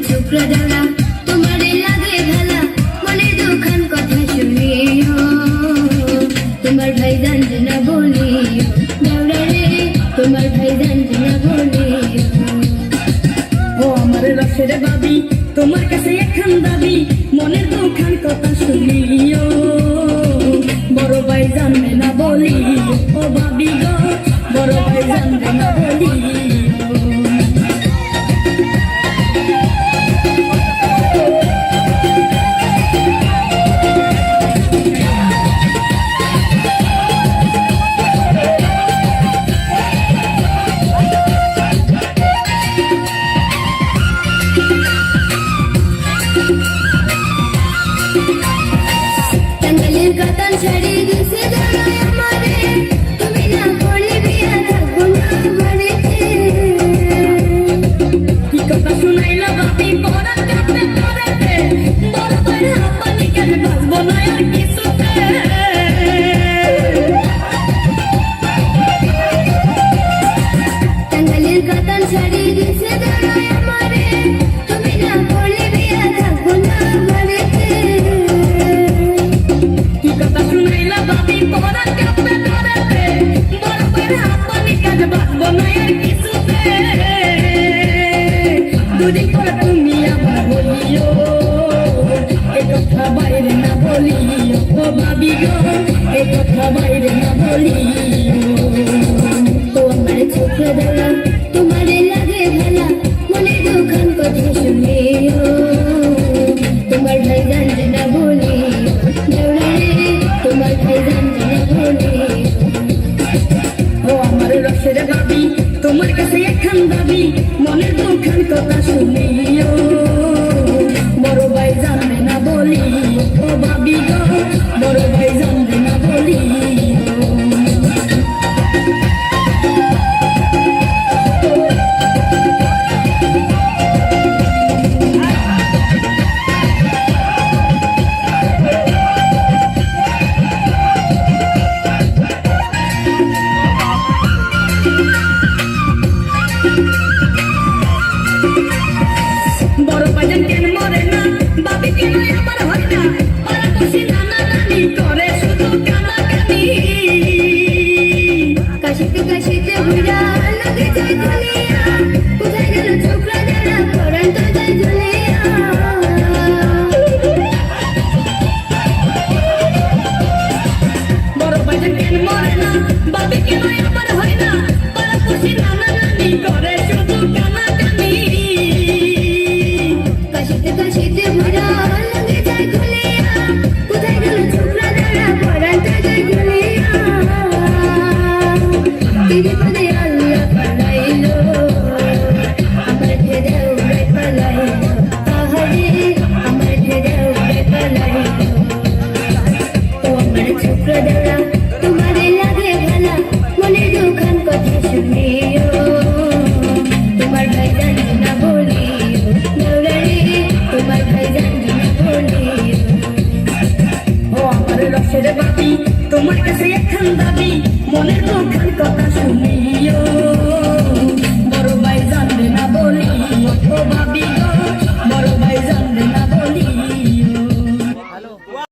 টুকরা ডালা তোমারে লাগে ভালা মনে দুখান কথা শুনিও তোমার ভাই জানতে না বলিও দাওরা রে তোমার ভাই জানতে না বলিও ও আমার রসের বাবি তোমার কাছে একখান দাবি মনের দুখান কথা শুনিও বড় ভাই জানবে না বলিও ও বাবি গো বড় ভাই জানবে না বলিও টাঙ্গাইলের কাতান শাড়ি দিছে জানাই আমারে তুমি না করলে বিয়া থাকবো না বাড়িতে কি কথা শুনাইলা বাপি পরাত কাঁপতে পড়েতে বড় ভাই হাঁপানি কেন বাঁচবো না আর কিছুতে টাঙ্গাইলের কাতান শাড়ি দিছে জানাই আমারে তুমি না করলে বিয়া থাকবো না বাড়িতে কি কথা শুনাইলা বাপি পরাত কাঁপতে পড়েতে বড় ভাই হাঁপানি কেন বাঁচবো না আর কিছুতে দুদিন পর তুমি আবার বলিও এই কথা বাইরে না বলিও ও ভাবি গো এই কথা বাইরে না বলিও তোমার চোখে দেলা তোমারে লাগে ভালা মনে দুখান কথা শুনিও তোমার ভাই জানতে না বলিও দেওরা রে তোমার ভাই জানতে না বলিও ও আমার রসের বাবি তোমার কাছে একখান দাবি মনের দুখান কথা শুনিও বড় ভাই জানবে না বলিও ও ভাবি গো বড় ভাই